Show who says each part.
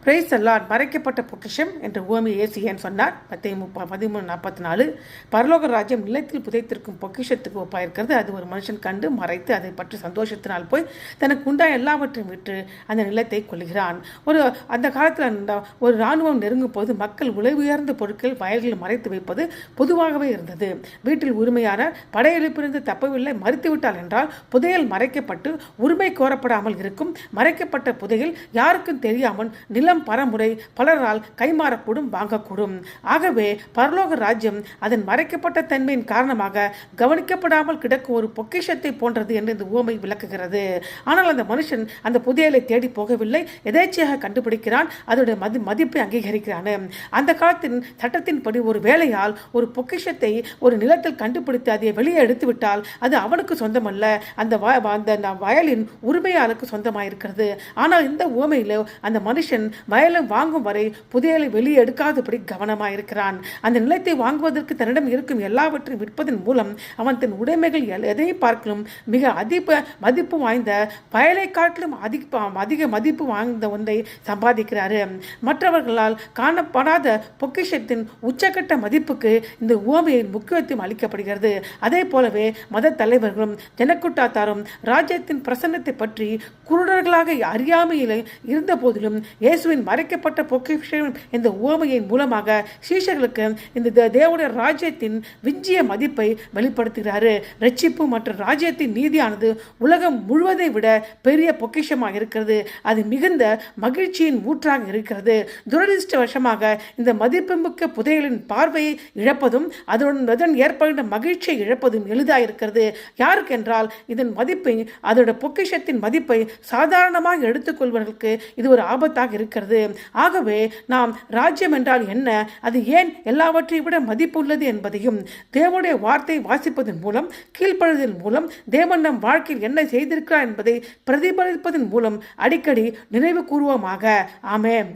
Speaker 1: Price allot. மறைக்கப்பட்ட பொக்கிஷம் என்ற உவமை இயேசு ஏன் சொன்னார்? மத்தேயு 13:44. பரலோக ராஜ்யம் நிலத்தில் புதைத்திருக்கும் பொக்கிஷத்துக்கு ஒப்பாயிருக்கிறது. அது ஒரு மனுஷன் கண்டு மறைத்து அதை பற்றி சந்தோஷத்தினால் போய் தனக்கு உண்டாய எல்லாவற்றையும் விற்று அந்த நிலத்தை கொள்கிறான். அந்த காலத்தில் ஒரு இராணுவம் நெருங்கும் போது மக்கள் விலை உயர்ந்த பொருட்கள் வயல்களில் மறைத்து வைப்பது பொதுவாகவே இருந்தது. வீட்டில் உரிமையான படையெடுப்பிலிருந்து தப்பவில்லை, மறித்துவிட்டால் என்றால் புதையல் மறைக்கப்பட்டு உரிமை கோரப்படாமல் இருக்கும். மறைக்கப்பட்ட புதையல் யாருக்கும் தெரியாமல் நிலம் பரமுறை பலரால் கைமாறக்கூடும், வாங்கக்கூடும். ஆகவே பரலோக ராஜ்யம் அதன் மறைக்கப்பட்ட தன்மையின் காரணமாக கவனிக்கப்படாமல் கிடக்கும் ஒரு பொக்கிஷத்தை போன்றது என்று இந்த உவமை விளக்குகிறது. ஆனால் அந்த மனுஷன் அந்த புதையலை தேடி போகவில்லை, எதேச்சையாக கண்டுபிடிக்கிறான், அதோட மதிப்பை அங்கீகரிக்கிறான். அந்த காலத்தின் சட்டத்தின்படி ஒரு வேலையால் ஒரு பொக்கிஷத்தை ஒரு நிலத்தில் கண்டுபிடித்து அதை வெளியே எடுத்துவிட்டால் அது அவனுக்கு சொந்தமல்ல, அந்த வயலின் உரிமையாளருக்கு சொந்தமாயிருக்கிறது. ஆனால் இந்த உவமையில் அந்த மனுஷன் வயலை வாங்கும் வரை புதையலை வெளியே எடுக்காதபடி கவனமாயிருக்கிறான். அந்த நிலத்தை வாங்குவதற்கு தன்னிடம் இருக்கும் எல்லாவற்றையும் விற்பதன் மூலம் அவன் தன் உடைமைகள் எதை பார்க்கலும் மிக மதிப்பு வாய்ந்த வயலை காட்டிலும் அதிக மதிப்பு வாய்ந்த ஒன்றை சம்பாதிக்கிறாரு. மற்றவர்களால் காணப்படாத பொக்கிஷத்தின் உச்சக்கட்ட மதிப்புக்கு இந்த உவமையின் முக்கியத்துவம் அளிக்கப்படுகிறது. அதே போலவே மத தலைவர்களும் ஜனக்கூட்டாத்தாரும் ராஜ்யத்தின் பிரசன்னத்தை பற்றி குருடர்களாக அறியாமையில் இருந்த போதிலும் இயேசுவின் மறைக்கப்பட்ட பொக்கிஷம் இந்த உவமையின் மூலமாக சீஷர்களுக்கு இந்த தேவனுடைய ராஜ்யத்தின் விஞ்சிய மதிப்பை வெளிப்படுத்துகிறாரு. ரட்சிப்பு மற்றும் ராஜ்யத்தின் நீதியானது உலகம் முழுவதை விட பெரிய பொக்கிஷமாக இருக்கிறது. அது மிகுந்த மகிழ்ச்சியின் ஊற்றாக இருக்கிறது. துரதிருஷ்டவசமாக இந்த மதிப்புமிக்க புதையலின் பார்வையை இழப்பதும் அதனுடன் ஏற்படுகின்ற மகிழ்ச்சியை இழப்பதும் எளிதாக இருக்கிறது. யாருக்கென்றால் இதன் மதிப்பை, அதோட பொக்கிஷத்தின் மதிப்பை சாதாரணமாக எடுத்துக்கொள்வதற்கு இது ஒரு ஆபத்தாக இருக்கிறது. ஆகவே நாம் ராஜ்யம் என்றால் என்ன, அது ஏன் எல்லாவற்றையும் விட மதிப்பு உள்ளது என்பதையும் தேவனுடைய வார்த்தை வாசிப்பதன் மூலம், கீழ்ப்படுவதன் மூலம், தேவன் நம் வாழ்க்கையில் என்ன செய்திருக்கிறார் என்பதை பிரதிபலிப்பதன் மூலம் அடிக்கடி நினைவு கூறுவோமாக. ஆமென்.